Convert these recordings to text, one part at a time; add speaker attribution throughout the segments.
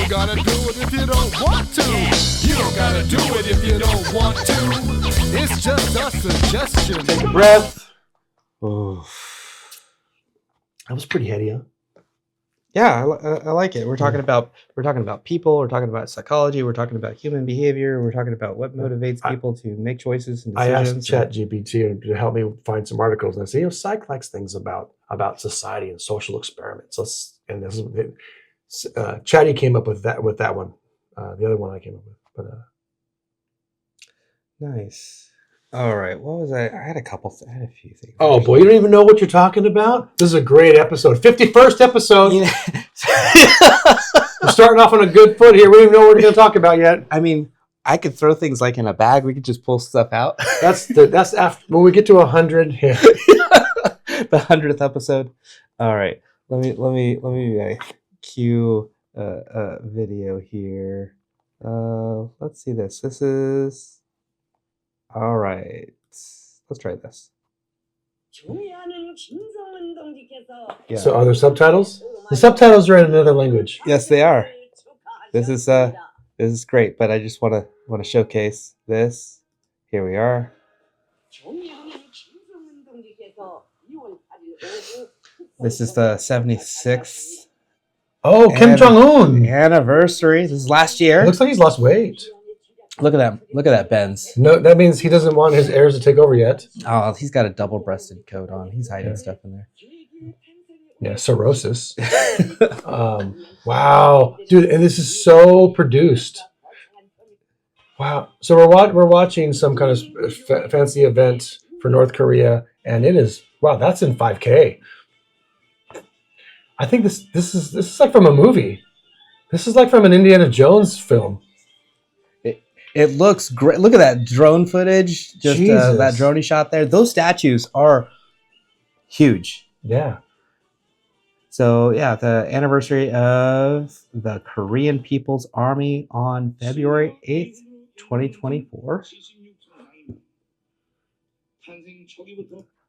Speaker 1: don't gotta do it if you don't want to. You don't gotta do it if you don't want to. It's just a suggestion.
Speaker 2: Take a breath. Oh, that was pretty heady, huh?
Speaker 3: Yeah, I like it. We're talking about people. We're talking about psychology. We're talking about human behavior. We're talking about what motivates people to make choices and decisions.
Speaker 2: I asked ChatGPT to help me find some articles, and I said, Psych likes things about society and social experiments. Chatty came up with that one. The other one I came up with, but
Speaker 3: nice. All right, what was I had a few things.
Speaker 2: Oh boy, you don't even know what you're talking about? This is a great episode. 51st episode. We're starting off on a good foot here. We don't even know what we're going to talk about yet.
Speaker 3: I mean, I could throw things like in a bag. We could just pull stuff out.
Speaker 2: That's after when we get to 100. Yeah.
Speaker 3: The 100th episode. All right. Let me cue a video here. Let's see this. This is all right. Let's try this.
Speaker 2: Yeah. So are there subtitles? The subtitles are in another language.
Speaker 3: Yes, they are. This is great, but I just want to showcase this. Here we are. This is the 76th.
Speaker 2: Oh, Kim Jong-un
Speaker 3: anniversary. This is last year.
Speaker 2: It looks like he's lost weight.
Speaker 3: Look at that. Look at that Benz.
Speaker 2: No, that means he doesn't want his heirs to take over yet.
Speaker 3: Oh, he's got a double-breasted coat on. He's hiding stuff in there.
Speaker 2: Yeah, cirrhosis. Wow, dude, and this is so produced. Wow. So we're watching some kind of fancy event for North Korea, and it is that's in 5K. I think this is like from a movie. This is like from an Indiana Jones film.
Speaker 3: It looks great. Look at that drone footage. Just that drone he shot there. Those statues are huge.
Speaker 2: Yeah.
Speaker 3: So, yeah, the anniversary of the Korean People's Army on February 8th, 2024.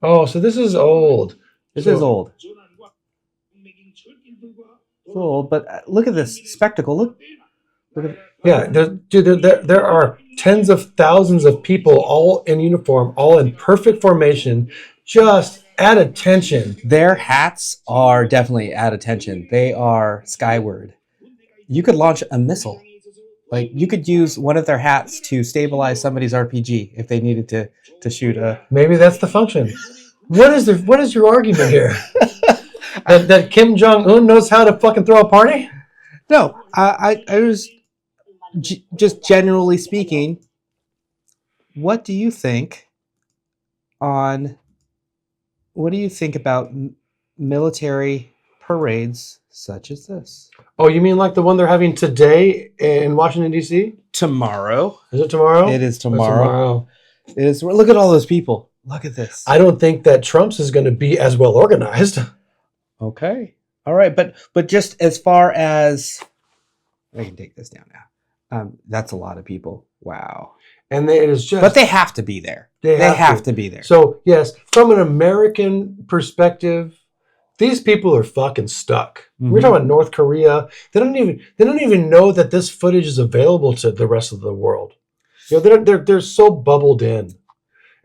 Speaker 2: Oh, so this is old.
Speaker 3: This is old. It's old, but look at this spectacle. Look at
Speaker 2: yeah, there are tens of thousands of people all in uniform, all in perfect formation, just at attention.
Speaker 3: Their hats are definitely at attention. They are skyward. You could launch a missile. Like, you could use one of their hats to stabilize somebody's RPG if they needed to shoot a...
Speaker 2: Maybe that's the function. What is your argument here? that Kim Jong-un knows how to fucking throw a party?
Speaker 3: No, I was... just generally speaking, what do you think about military parades such as this?
Speaker 2: Oh, you mean like the one they're having today in Washington, D.C.?
Speaker 3: Tomorrow.
Speaker 2: Is it tomorrow?
Speaker 3: It is tomorrow. It is. Look at all those people. Look at this.
Speaker 2: I don't think that Trump's is going to be as well organized.
Speaker 3: Okay. All right. But just as far as... I can take this down now. That's a lot of people. Wow.
Speaker 2: And it is just...
Speaker 3: But they have to be there. They have to be there.
Speaker 2: So, yes, from an American perspective, these people are fucking stuck. Mm-hmm. We're talking about North Korea. They don't even know that this footage is available to the rest of the world. You know, they're so bubbled in.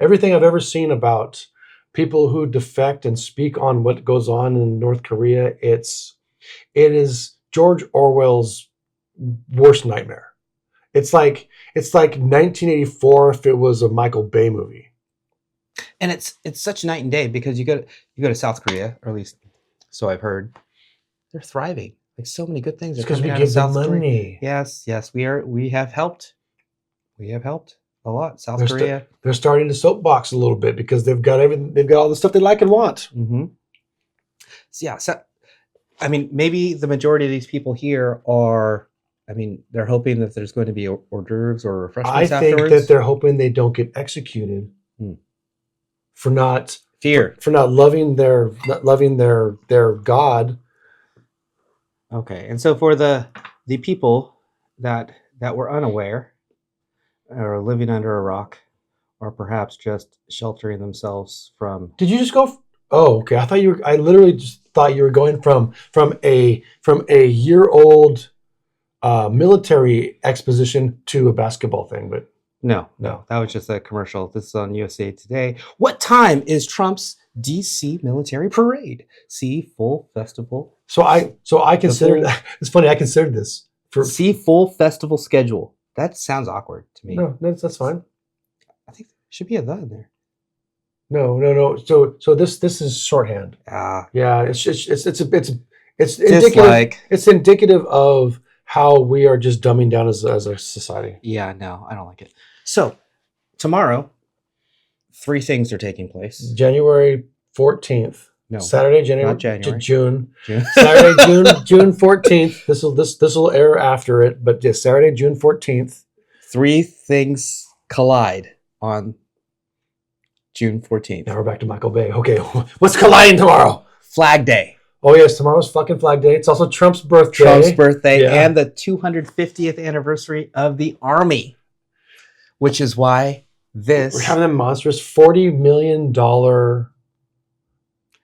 Speaker 2: Everything I've ever seen about people who defect and speak on what goes on in North Korea, it is George Orwell's worst nightmare. It's like 1984 if it was a Michael Bay movie.
Speaker 3: And it's such night and day because you go to South Korea, or at least so I've heard. They're thriving. Like, so many good things are coming out of South Korea. Because we give them money. Yes, we have helped. We have helped a lot. South Korea. They're
Speaker 2: starting to soapbox a little bit because they've got everything. They've got all the stuff they like and want.
Speaker 3: Mm-hmm. So, yeah. So, I mean, maybe the majority of these people here are. I mean, they're hoping that there's going to be hors d'oeuvres or refreshments afterwards.
Speaker 2: I think that they're hoping they don't get executed for not loving their God.
Speaker 3: Okay, and so for the people that were unaware or living under a rock, or perhaps just sheltering themselves from...
Speaker 2: Did you just go... Oh, okay. I literally just thought you were going from a year-old military exposition to a basketball thing, but
Speaker 3: No, that was just a commercial. This is on USA Today. What time is Trump's DC military parade? See full festival.
Speaker 2: So I considered it's funny. I considered this for
Speaker 3: see full festival schedule. That sounds awkward to me.
Speaker 2: No, that's fine.
Speaker 3: I think there should be a "the" in there.
Speaker 2: No. So this is shorthand. Yeah, it's indicative. It's indicative of how we are just dumbing down as a society.
Speaker 3: Yeah, no, I don't like it. So tomorrow, 3 things are taking place.
Speaker 2: January 14th.
Speaker 3: No,
Speaker 2: Saturday,
Speaker 3: not January.
Speaker 2: June. Saturday, June 14th. This will air after it, but yeah, Saturday, June 14th.
Speaker 3: 3 things collide on June 14th.
Speaker 2: Now we're back to Michael Bay. Okay, what's colliding tomorrow?
Speaker 3: Flag Day.
Speaker 2: Oh yes, tomorrow's fucking Flag Day. It's also Trump's birthday.
Speaker 3: And the 250th anniversary of the Army, which is why we're
Speaker 2: having a monstrous $40 million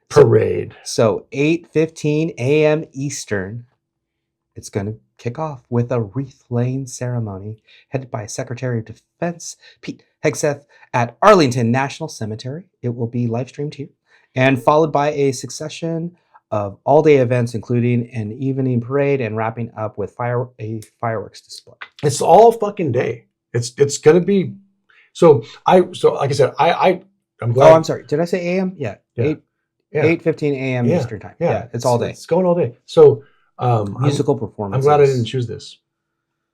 Speaker 2: parade.
Speaker 3: So 8:15 a.m. Eastern, it's going to kick off with a wreath-laying ceremony headed by Secretary of Defense Pete Hegseth at Arlington National Cemetery. It will be live streamed here, and followed by a succession of all-day events, including an evening parade and wrapping up with a fireworks display. It's
Speaker 2: all fucking day. It's gonna be. So like I said, I'm glad.
Speaker 3: Oh, I'm sorry. Did I say AM? Yeah. 8:15 a.m. Eastern time. Yeah, it's all day.
Speaker 2: It's going all day. So
Speaker 3: musical performance.
Speaker 2: I'm glad I didn't choose this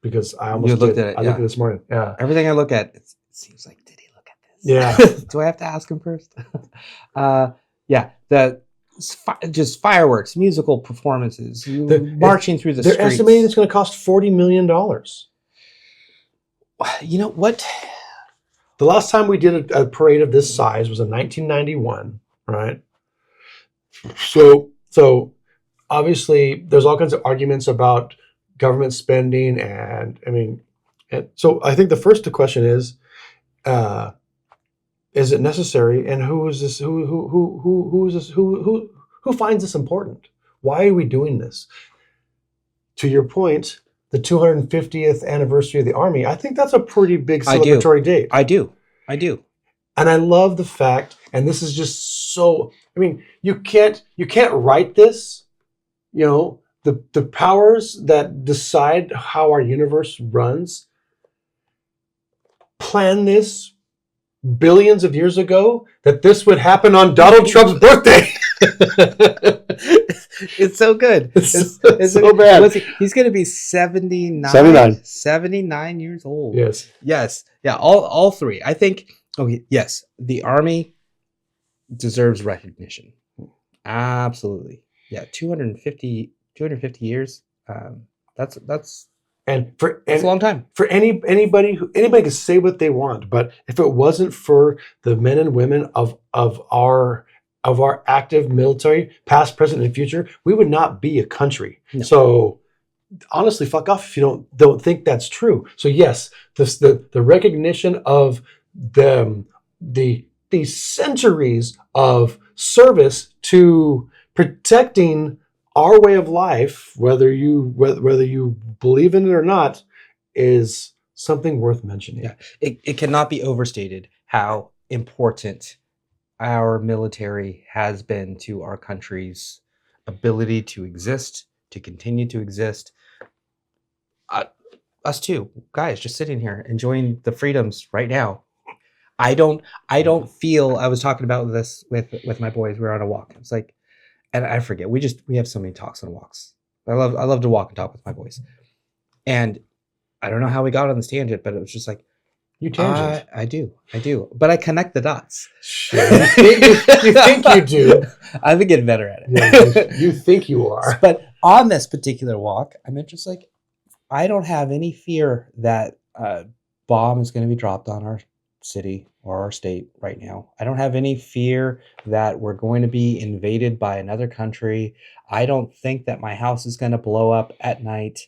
Speaker 2: because I almost looked at it. I looked at it this morning. Yeah.
Speaker 3: Everything I look at, it seems like, did he look at this?
Speaker 2: Yeah.
Speaker 3: Do I have to ask him first? Just fireworks, musical performances, marching through the streets.
Speaker 2: They're estimating it's going to cost $40 million.
Speaker 3: You know what?
Speaker 2: The last time we did a parade of this size was in 1991, right? So obviously there's all kinds of arguments about government spending, and so I think the first question is it necessary, and who is this? Who is this? Who finds this important? Why are we doing this? To your point, the 250th anniversary of the Army, I think that's a pretty big celebratory date.
Speaker 3: I do.
Speaker 2: And I love the fact, and this is just so, you can't write this, the powers that decide how our universe runs plan this billions of years ago, that this would happen on Donald Trump's birthday.
Speaker 3: It's so good.
Speaker 2: It's so bad.
Speaker 3: He's going to be 79 years old.
Speaker 2: Yes.
Speaker 3: Yeah. All 3. I think. Okay. Yes. The Army deserves recognition. Absolutely. Yeah. 250 years. That's a long time
Speaker 2: for anybody can say what they want, but if it wasn't for the men and women of our active military, past, present, and future, we would not be a country. No. So honestly, fuck off if you don't think that's true. So yes, the recognition of the centuries of service to protecting our way of life, whether you believe in it or not, is something worth mentioning.
Speaker 3: Yeah, it cannot be overstated how important our military has been to our country's ability to exist, to continue to exist. Us too, guys, just sitting here enjoying the freedoms right now. I don't feel. I was talking about this with my boys. We were on a walk. It's like, and I forget. We have so many talks and walks. I love to walk and talk with my boys, and I don't know how we got on this tangent, but it was just like,
Speaker 2: you tangent.
Speaker 3: I do, but I connect the dots.
Speaker 2: Sure. You think you do.
Speaker 3: I've been getting better at it.
Speaker 2: Yeah, you think you are.
Speaker 3: But on this particular walk, I'm just like, I don't have any fear that a bomb is going to be dropped on our city or our state right now. I don't have any fear that we're going to be invaded by another country. I don't think that my house is going to blow up at night.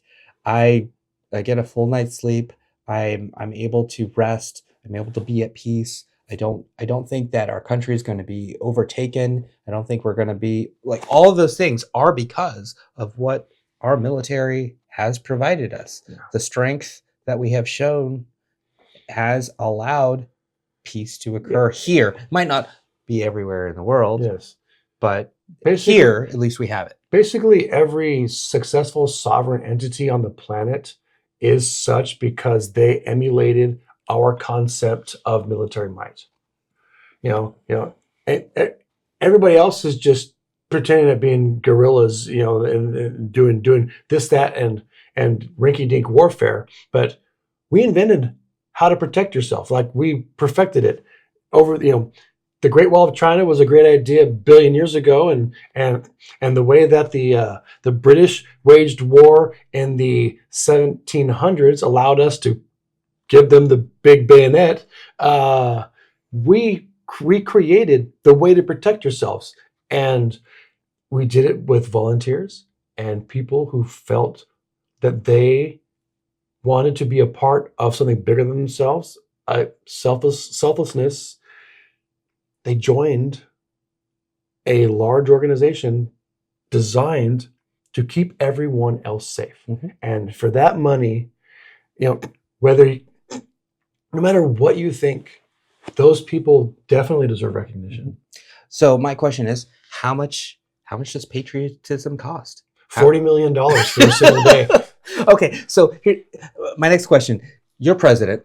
Speaker 3: I get a full night's sleep. I'm able to rest. I'm able to be at peace. I don't think that our country is going to be overtaken. I don't think we're going to be like, all of those things are because of what our military has provided us.
Speaker 2: Yeah.
Speaker 3: The strength that we have shown has allowed peace to occur here. Might not be everywhere in the world,
Speaker 2: Yes.
Speaker 3: but
Speaker 2: Basically,
Speaker 3: here, at least we have it.
Speaker 2: Basically, every successful sovereign entity on the planet is such because they emulated our concept of military might. Everybody else is just pretending at being guerrillas, and doing this, that, and rinky-dink warfare. But we invented how to protect yourself. Like, we perfected it over, the Great Wall of China was a great idea a billion years ago, and the way that the British waged war in the 1700s allowed us to give them the big bayonet. We recreated the way to protect yourselves, and we did it with volunteers and people who felt that they wanted to be a part of something bigger than themselves. Selflessness. They joined a large organization designed to keep everyone else safe.
Speaker 3: Mm-hmm.
Speaker 2: And for that money, no matter what you think, those people definitely deserve recognition.
Speaker 3: So my question is, how much does patriotism cost?
Speaker 2: $40 million for a single day.
Speaker 3: Okay, so here, my next question. You're president.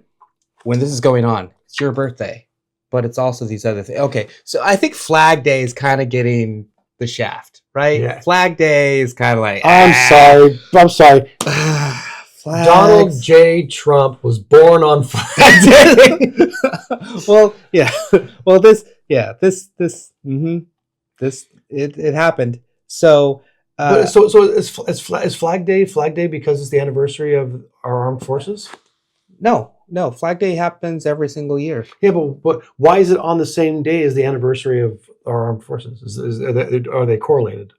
Speaker 3: When this is going on, it's your birthday, but it's also these other things. Okay, so I think Flag Day is kind of getting the shaft, right?
Speaker 2: Yeah.
Speaker 3: Flag Day is kind of like...
Speaker 2: I'm sorry. Donald J. Trump was born on Flag Day.
Speaker 3: Well, yeah. Well, it happened. So...
Speaker 2: So is Flag Day because it's the anniversary of our armed forces?
Speaker 3: No. Flag Day happens every single year.
Speaker 2: Yeah, but why is it on the same day as the anniversary of our armed forces? Are they correlated?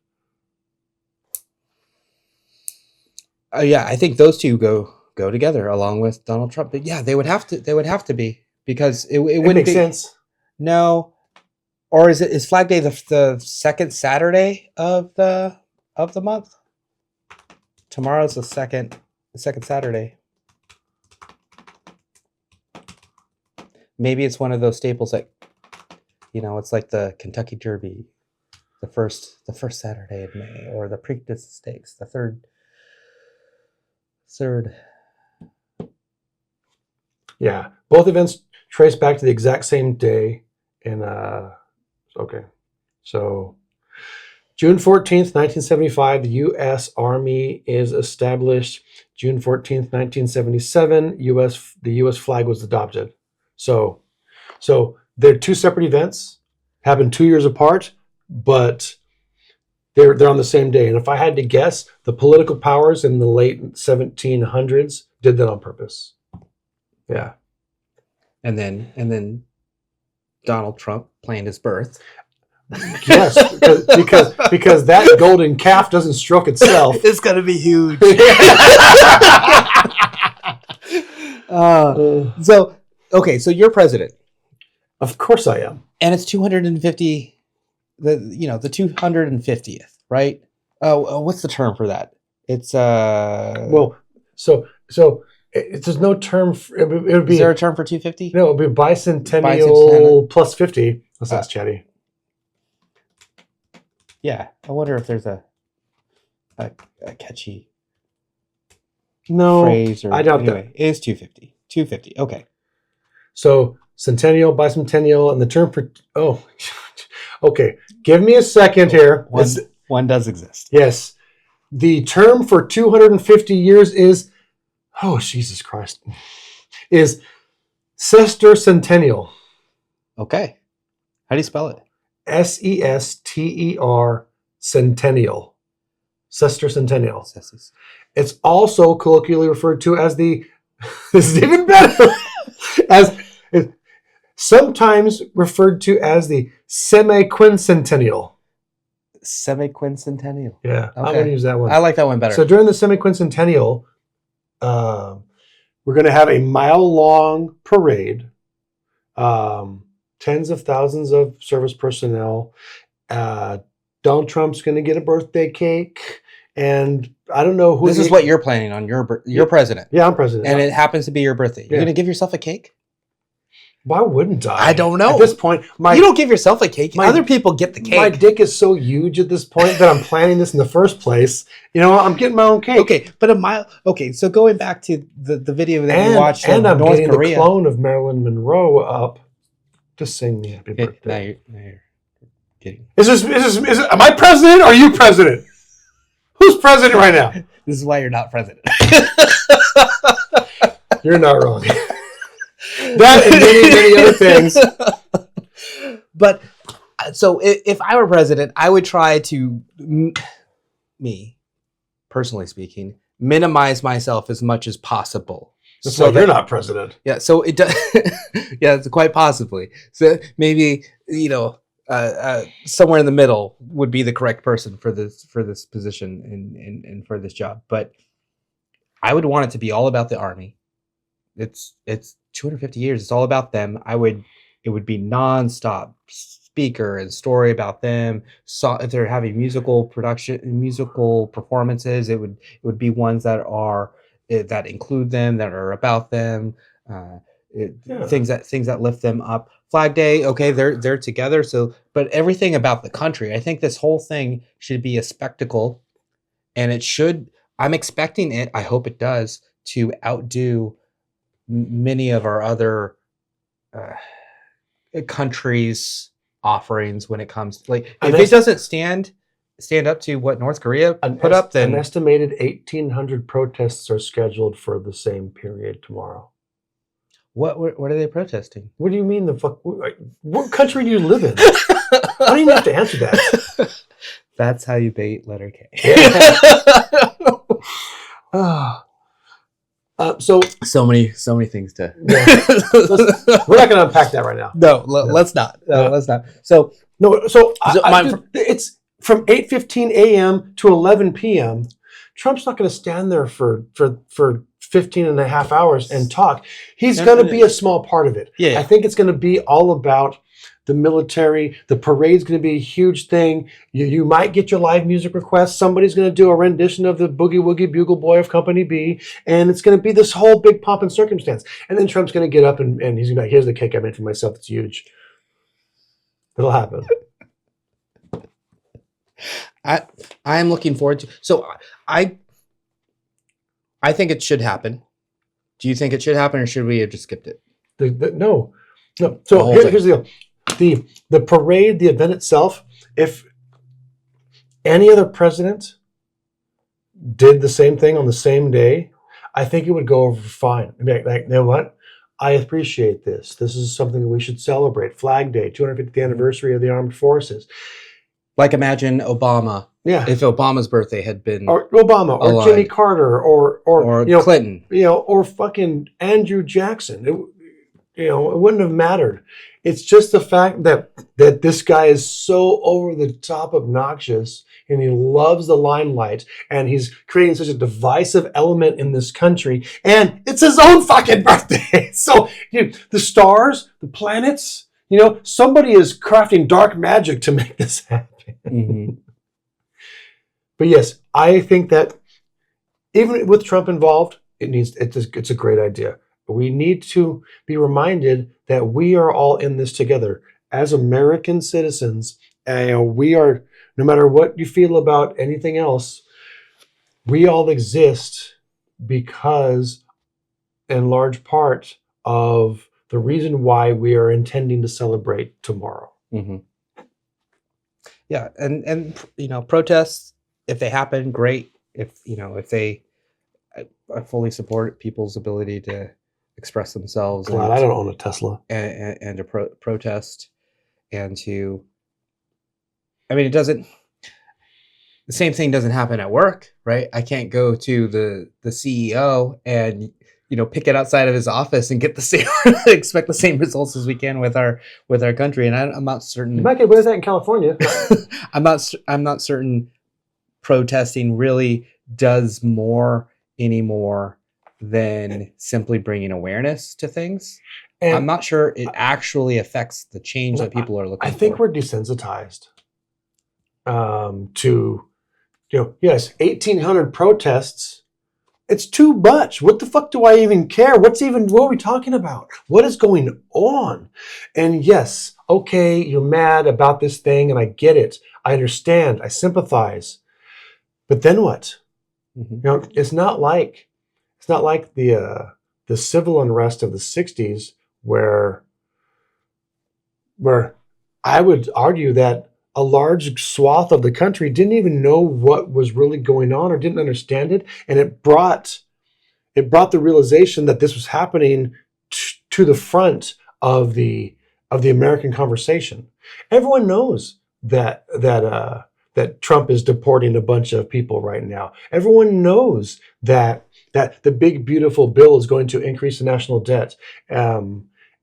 Speaker 3: Yeah, I think those two go together along with Donald Trump. But yeah, they would have to be, because it wouldn't
Speaker 2: make
Speaker 3: be,
Speaker 2: sense.
Speaker 3: No, or is Flag Day the second Saturday of the month? Tomorrow's the second Saturday. Maybe it's one of those staples that, it's like the Kentucky Derby, the first Saturday of May, or the Preakness Stakes, the third.
Speaker 2: Yeah, both events trace back to the exact same day. So June 14th, 1975, the U.S. Army is established. June 14th, 1977, the U.S. flag was adopted. So they're two separate events, happened 2 years apart, but they're on the same day. And if I had to guess, the political powers in the late 1700s did that on purpose. Yeah.
Speaker 3: And then Donald Trump planned his birth.
Speaker 2: Yes, because that golden calf doesn't stroke itself.
Speaker 3: It's gonna be huge. So you're president.
Speaker 2: Of course I am.
Speaker 3: And it's 250. The 250th, right? Oh, what's the term for that? It's
Speaker 2: there's no term. It would be.
Speaker 3: Is there a term for 250?
Speaker 2: No, it would be bicentennial plus 50. Let's ask Chatty.
Speaker 3: Yeah, I wonder if there's a catchy phrase. Or,
Speaker 2: I doubt
Speaker 3: anyway,
Speaker 2: that.
Speaker 3: It is 250. 250. Okay.
Speaker 2: So centennial, bicentennial, and the term for okay. Give me a second here.
Speaker 3: One does exist.
Speaker 2: Yes, the term for 250 years is Jesus Christ, is sesquicentennial.
Speaker 3: Okay. How do you spell it?
Speaker 2: SESTER centennial. Sesquicentennial. It's also colloquially referred to as the. This is even better. Sometimes referred to as the Semi-Quincentennial.
Speaker 3: Semi-Quincentennial.
Speaker 2: Yeah,
Speaker 3: okay.
Speaker 2: I'm going to use that one.
Speaker 3: I like that one better.
Speaker 2: So during the Semi-Quincentennial, we're going to have a mile-long parade. Tens of thousands of service personnel. Donald Trump's going to get a birthday cake, And I don't know who.
Speaker 3: This is what you're planning on. You're president.
Speaker 2: Yeah, I'm president.
Speaker 3: And it happens to be your birthday. You're going to give yourself a cake?
Speaker 2: Why wouldn't I?
Speaker 3: I don't know.
Speaker 2: At this point,
Speaker 3: you don't give yourself a cake. Other people get the cake.
Speaker 2: My dick is so huge at this point that I'm planning this in the first place. You know, I'm getting my own cake.
Speaker 3: Okay, but so going back to the video that we watched
Speaker 2: and I'm
Speaker 3: North
Speaker 2: getting
Speaker 3: Korea.
Speaker 2: The clone of Marilyn Monroe up to sing me happy birthday.
Speaker 3: Now you're kidding.
Speaker 2: Is am I president or are you president? Who's president right now?
Speaker 3: This is why you're not president.
Speaker 2: You're not wrong. That and many other things.
Speaker 3: But so if I were president, I would try to, me, personally speaking, minimize myself as much as possible.
Speaker 2: That's why you're not president.
Speaker 3: Yeah, so it does. Yeah, it's quite possibly. So maybe, somewhere in the middle would be the correct person for this position and for this job. But I would want it to be all about the Army. It's 250 years. It's all about them. It would be nonstop speaker and story about them. So if they're having musical performances, it would be ones that include them, that are about them. Things that lift them up. Flag Day, okay, they're together. So, but everything about the country. I think this whole thing should be a spectacle, and it should. I'm expecting it. I hope it does to outdo many of our other countries' offerings when it comes if it doesn't stand up to what North Korea put up, then
Speaker 2: an estimated 1,800 protests are scheduled for the same period tomorrow.
Speaker 3: What are they protesting?
Speaker 2: What do you mean the fuck? What country do you live in? I don't even have to answer that.
Speaker 3: That's how you bait letter K. So many things to.
Speaker 2: Yeah. We're not going to unpack that right now.
Speaker 3: No, let's not. Let's not. So
Speaker 2: it's from 8:15 a.m. to 11 p.m. Trump's not going to stand there for 15 and a half hours and talk. He's going to be a small part of it.
Speaker 3: Yeah.
Speaker 2: I think it's going to be all about the military. The parade's going to be a huge thing. You might get your live music requests. Somebody's going to do a rendition of the Boogie Woogie Bugle Boy of Company B. And it's going to be this whole big pomp and circumstance. And then Trump's going to get up and he's going to be like, here's the cake I made for myself. It's huge. It'll happen.
Speaker 3: I am looking forward to. So I think it should happen. Do you think it should happen, or should we have just skipped it?
Speaker 2: No. So here's the deal. The parade, the event itself. If any other president did the same thing on the same day, I think it would go over fine. Like, you know what? I appreciate this. This is something that we should celebrate. Flag Day, 250th anniversary of the armed forces.
Speaker 3: Like imagine Obama.
Speaker 2: Yeah.
Speaker 3: If Obama's birthday had been
Speaker 2: or Obama or aligned. Jimmy Carter or
Speaker 3: Clinton.
Speaker 2: Or fucking Andrew Jackson. It wouldn't have mattered. It's just the fact that this guy is so over the top obnoxious and he loves the limelight and he's creating such a divisive element in this country, and it's his own fucking birthday. So the stars, the planets, somebody is crafting dark magic to make this happen.
Speaker 3: Mm-hmm.
Speaker 2: But yes, I think that even with Trump involved, it's a great idea. We need to be reminded that we are all in this together as American citizens. We are, no matter what you feel about anything else, we all exist because, in large part, of the reason why we are intending to celebrate tomorrow.
Speaker 3: Mm-hmm. Yeah, and protests, if they happen, great. If I fully support people's ability to express themselves.
Speaker 2: Glad I don't own a Tesla.
Speaker 3: And to protest, and to. I mean, the same thing doesn't happen at work, right? I can't go to the CEO and pick it outside of his office and get the same expect the same results as we can with our country. And I'm not certain.
Speaker 2: You might get away with that in California.
Speaker 3: I'm not certain protesting really does more anymore than simply bringing awareness to things. And I'm not sure it actually affects the change that people are looking for.
Speaker 2: I think we're desensitized to yes, 1,800 protests. It's too much. What the fuck do I even care? What are we talking about? What is going on? And yes, okay, you're mad about this thing, and I get it. I understand. I sympathize. But then what?
Speaker 3: Mm-hmm.
Speaker 2: It's not like the civil unrest of the 60s where I would argue that a large swath of the country didn't even know what was really going on or didn't understand it, and it brought the realization that this was happening to the front of the American conversation. Everyone knows that Trump is deporting a bunch of people right now. Everyone knows that the big beautiful bill is going to increase the national debt.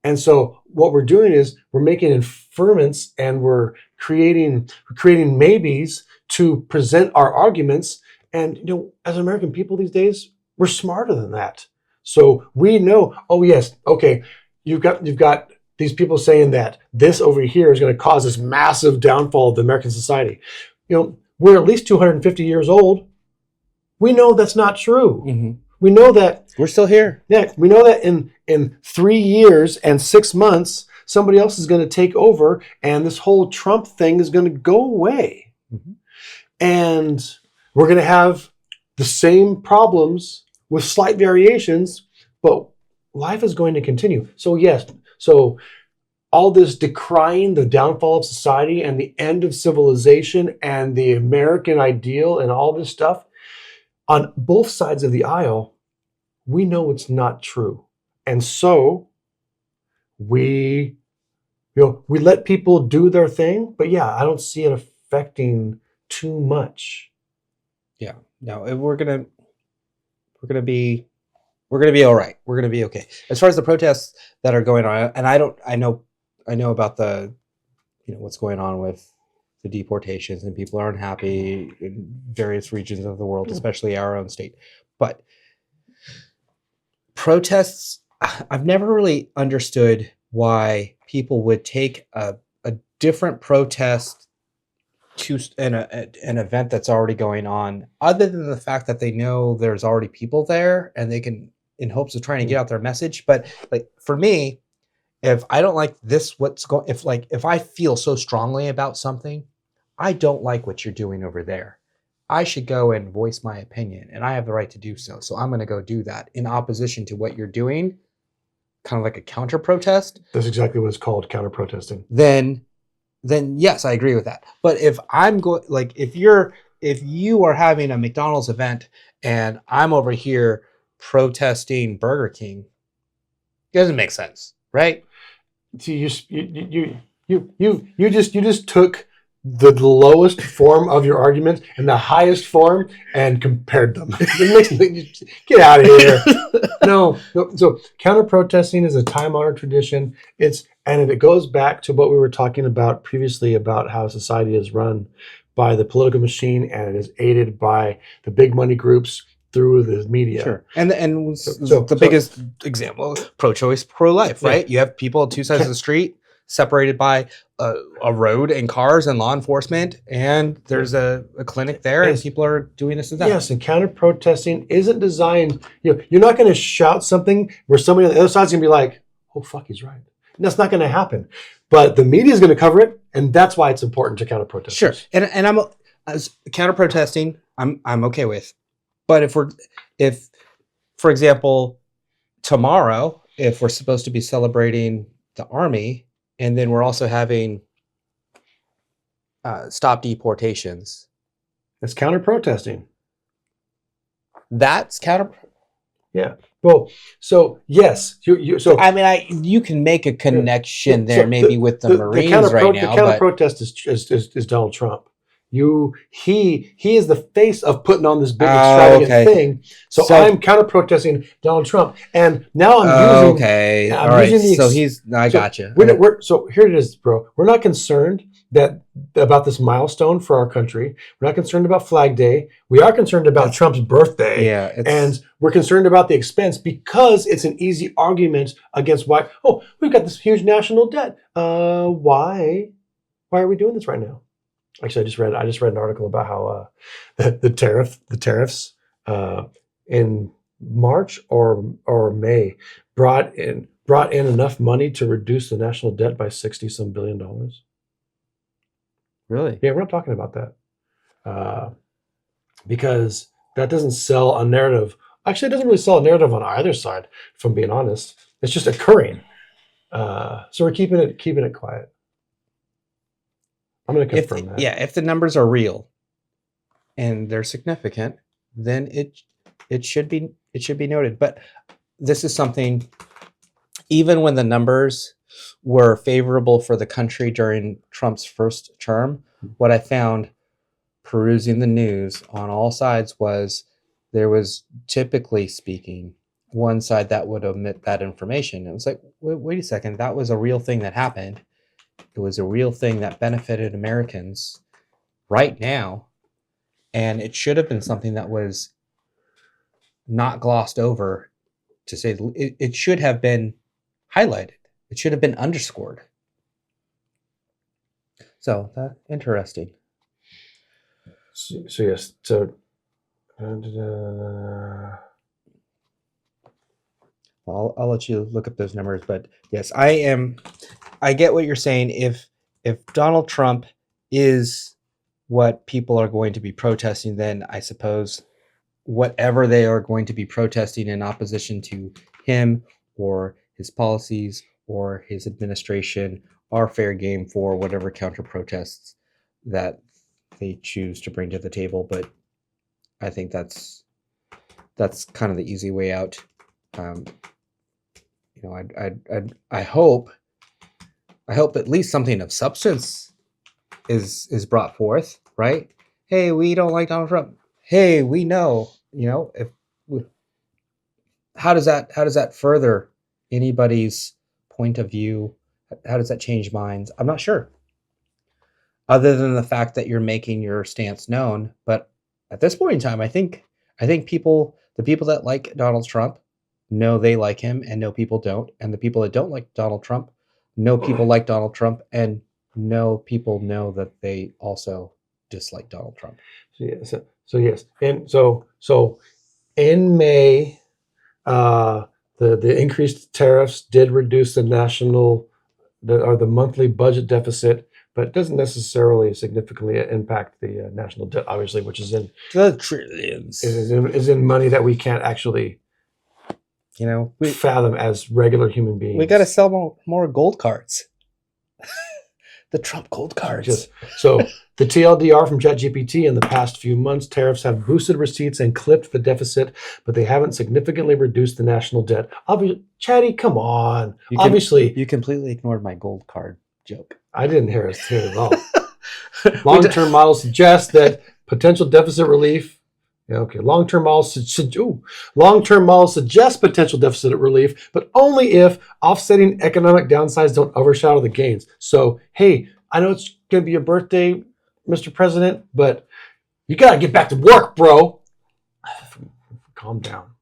Speaker 2: And so what we're doing is we're making inferments and we're creating maybes to present our arguments. And as American people these days, we're smarter than that. So we know, oh yes, okay, you've got these people saying that this over here is going to cause this massive downfall of the American society. We're at least 250 years old. We know that's not true.
Speaker 3: Mm-hmm.
Speaker 2: We know that
Speaker 3: we're still here.
Speaker 2: Yeah, we know that in 3 years and 6 months, somebody else is going to take over, and this whole Trump thing is going to go away.
Speaker 3: Mm-hmm.
Speaker 2: And we're going to have the same problems with slight variations, but life is going to continue. So yes, all this decrying the downfall of society and the end of civilization and the American ideal and all this stuff, on both sides of the aisle, we know it's not true. And so we let people do their thing, but yeah, I don't see it affecting too much.
Speaker 3: Yeah, no, we're gonna be all right. We're gonna be okay. As far as the protests that are going on, and I know about the, what's going on with the deportations, and people aren't happy in various regions of the world, especially our own state. But protests, I've never really understood why people would take a different protest to an event that's already going on, other than the fact that they know there's already people there and they can, in hopes of trying to get out their message. But like for me, if I don't like this, if I feel so strongly about something, I don't like what you're doing over there, I should go and voice my opinion, and I have the right to do so. So I'm going to go do that in opposition to what you're doing, kind of like a counter protest.
Speaker 2: That's exactly what it's called, counter protesting.
Speaker 3: Then yes, I agree with that. But if I'm going, like, if you are having a McDonald's event and I'm over here protesting Burger King, it doesn't make sense, right?
Speaker 2: So you just took the lowest form of your argument and the highest form and compared them. Get out of here. No. So counter protesting is a time-honored tradition. And it goes back to what we were talking about previously about how society is run by the political machine, and it is aided by the big money groups through the media.
Speaker 3: Sure. And the biggest example, pro-choice, pro-life, right? You have people on two sides of the street separated by a road and cars and law enforcement, and there's a clinic there, and people are doing this and that.
Speaker 2: Yes, and counter-protesting isn't designed, you're not going to shout something where somebody on the other side's going to be like, oh, fuck, he's right. And that's not going to happen. But the media is going to cover it, and that's why it's important to counter-protest.
Speaker 3: Sure. And I'm counter-protesting, I'm okay with. But if, for example, tomorrow, if we're supposed to be celebrating the Army, and then we're also having stop deportations,
Speaker 2: that's counter-protesting.
Speaker 3: That's counter.
Speaker 2: Yeah. Well, so yes, so
Speaker 3: I mean, you can make a connection there, maybe with the Marines right now.
Speaker 2: The counter-protest is Donald Trump. He is the face of putting on this big extravagant thing. So I'm counter-protesting Donald Trump, and now I'm using.
Speaker 3: All right. I gotcha.
Speaker 2: So here it is, bro. We're not concerned about this milestone for our country. We're not concerned about Flag Day. We are concerned about Trump's birthday.
Speaker 3: Yeah,
Speaker 2: and we're concerned about the expense because it's an easy argument against why. Oh, we've got this huge national debt. Why are we doing this right now? Actually, I just read an article about how the tariffs in March or May brought in enough money to reduce the national debt by $60-some billion.
Speaker 3: Really?
Speaker 2: Yeah, we're not talking about that because that doesn't sell a narrative. Actually, it doesn't really sell a narrative on either side. If I'm being honest, it's just occurring. So we're keeping it quiet. I'm going to confirm that.
Speaker 3: Yeah, if the numbers are real and they're significant, then it should be noted. But this is something, even when the numbers were favorable for the country during Trump's first term, what I found perusing the news on all sides was there was, typically speaking, one side that would omit that information. It was like, wait a second, that was a real thing that happened. It was a real thing that benefited Americans right now, and it should have been something that was not glossed over. To say it should have been highlighted. It should have been underscored. So that's interesting.
Speaker 2: So yes. So
Speaker 3: I'll let you look up those numbers, but yes, I get what you're saying. If Donald Trump is what people are going to be protesting, then I suppose whatever they are going to be protesting in opposition to him or his policies or his administration are fair game for whatever counter protests that they choose to bring to the table. But I think that's kind of the easy way out. I hope at least something of substance is brought forth, right? Hey, we don't like Donald Trump. Hey, we know, how does that further anybody's point of view? How does that change minds? I'm not sure. Other than the fact that you're making your stance known, but at this point in time, I think the people that like Donald Trump know they like him and know people don't, and the people that don't like Donald Trump know people like Donald Trump and know people know that they also dislike Donald Trump.
Speaker 2: So yes, and so in May, the increased tariffs did reduce the monthly budget deficit, but it doesn't necessarily significantly impact the national debt, obviously, which is in
Speaker 3: the trillions.
Speaker 2: Is in money that we can't actually, fathom as regular human beings.
Speaker 3: We got to sell more gold cards. The Trump gold cards.
Speaker 2: So the TLDR from ChatGPT: in the past few months, tariffs have boosted receipts and clipped the deficit, but they haven't significantly reduced the national debt. Obviously, Chatty, come on.
Speaker 3: You completely ignored my gold card joke.
Speaker 2: I didn't hear it at all. Long-term models suggest that potential deficit relief. Yeah, okay. Long-term models suggest potential deficit relief, but only if offsetting economic downsides don't overshadow the gains. So, hey, I know it's going to be your birthday, Mr. President, but you got to get back to work, bro. Calm down.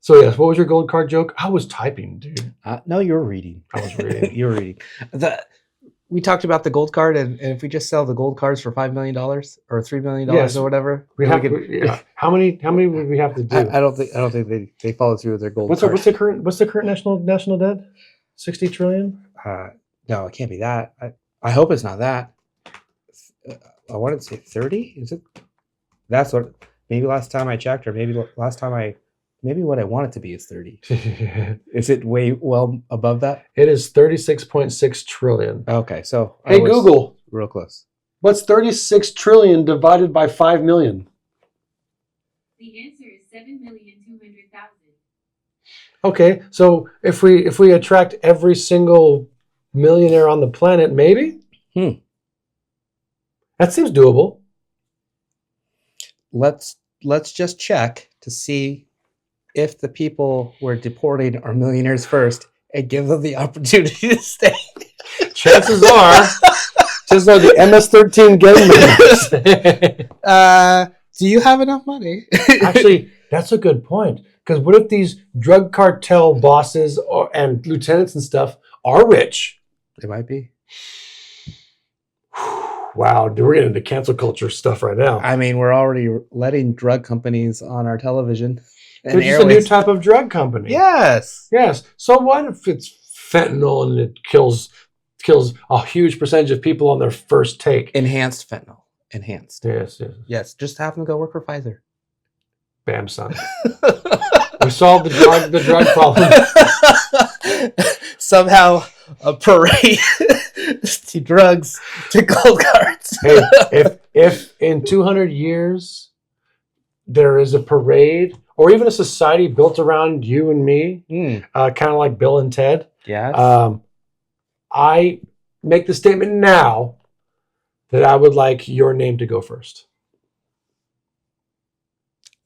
Speaker 2: So, yes, what was your gold card joke? I was typing, dude.
Speaker 3: No, you were reading.
Speaker 2: I was reading.
Speaker 3: You were reading. We talked about the gold card, and if we just sell the gold cards for $5 million or $3 million or whatever,
Speaker 2: how many would we have to do?
Speaker 3: I don't think they follow through with their gold.
Speaker 2: What's the current national debt? 60 trillion?
Speaker 3: No, it can't be that. I hope it's not that. I wanted to say 30. Is it? That's what. Maybe last time I checked, or maybe what I want it to be is 30. Is it way well above that?
Speaker 2: It is 36.6 trillion.
Speaker 3: Okay, so
Speaker 2: hey Google,
Speaker 3: real close.
Speaker 2: What's 36 trillion divided by 5 million?
Speaker 4: The answer is 7,200,000.
Speaker 2: Okay, so if we attract every single millionaire on the planet, maybe? That seems doable.
Speaker 3: Let's just check to see if the people we're deporting are millionaires first and give them the opportunity to stay.
Speaker 2: Chances are the MS-13 gang members.
Speaker 3: Do you have enough money?
Speaker 2: Actually, that's a good point. Because what if these drug cartel bosses and lieutenants and stuff are rich?
Speaker 3: They might be.
Speaker 2: Wow, dude, we're getting into cancel culture stuff right now.
Speaker 3: I mean, we're already letting drug companies on our television.
Speaker 2: They're just a new type of drug company.
Speaker 3: Yes.
Speaker 2: Yes. So what if it's fentanyl and it kills a huge percentage of people on their first take?
Speaker 3: Enhanced fentanyl. Enhanced.
Speaker 2: Yes.
Speaker 3: Yes. Just have them go work for Pfizer.
Speaker 2: Bam, son. We solved the drug problem.
Speaker 3: Somehow a parade to drugs to gold cards.
Speaker 2: Hey, if in 200 years there is a parade or even a society built around you and me, kind of like Bill and Ted,
Speaker 3: yes.
Speaker 2: I make the statement now that I would like your name to go first.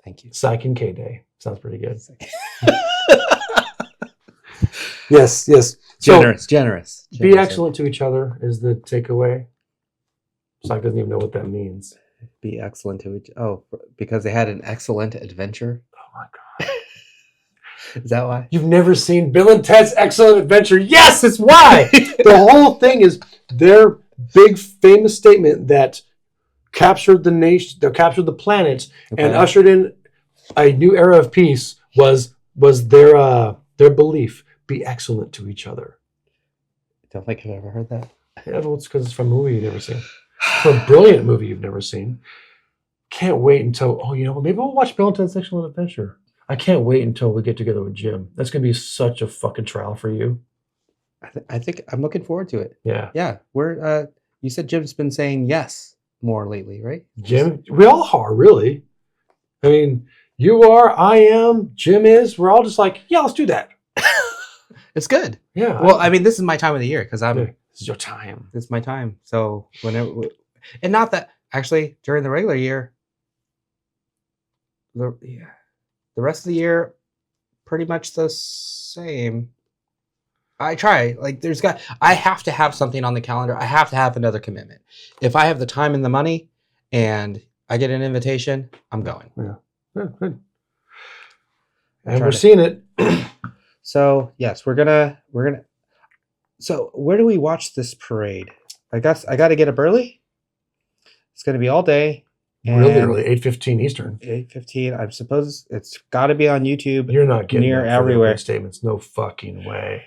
Speaker 3: Thank you.
Speaker 2: Psych and K Day. Sounds pretty good. Yes.
Speaker 3: Generous.
Speaker 2: Be excellent to each other is the takeaway. Psych doesn't even know what that means.
Speaker 3: Be excellent to each. Oh, because they had an excellent adventure.
Speaker 2: Oh my God.
Speaker 3: Is that why?
Speaker 2: You've never seen Bill and Ted's Excellent Adventure? Yes, it's why. The whole thing is their big famous statement that captured the nation, that captured the planet, and ushered in a new era of peace was their belief: be excellent to each other.
Speaker 3: I don't think I've ever heard that.
Speaker 2: Yeah, well, it's because it's from a movie you've never seen. From a brilliant movie you've never seen. Can't wait until maybe we'll watch Bill and Ted's Excellent Adventure. I can't wait until we get together with Jim. That's gonna be such a fucking trial for you.
Speaker 3: I think I'm looking forward to it.
Speaker 2: Yeah.
Speaker 3: We're you said Jim's been saying yes more lately, right?
Speaker 2: Jim, we all are really. I mean, you are, I am, Jim is. We're all just like, yeah, let's do that.
Speaker 3: It's good.
Speaker 2: Yeah.
Speaker 3: Well, I mean, this is my time of the year because
Speaker 2: this is your time.
Speaker 3: It's my time. So whenever, and not that actually during the regular year, the rest of the year, pretty much the same. I try. Like I have to have something on the calendar. I have to have another commitment. If I have the time and the money and I get an invitation, I'm going.
Speaker 2: Yeah. Good. And we're seeing it.
Speaker 3: So yes, we're gonna. So where do we watch this parade? I guess I got to get up early. It's gonna be all day.
Speaker 2: Really early, 8:15 Eastern.
Speaker 3: 8:15. I suppose it's got to be on YouTube.
Speaker 2: You're not getting
Speaker 3: near everywhere
Speaker 2: statements. No fucking way.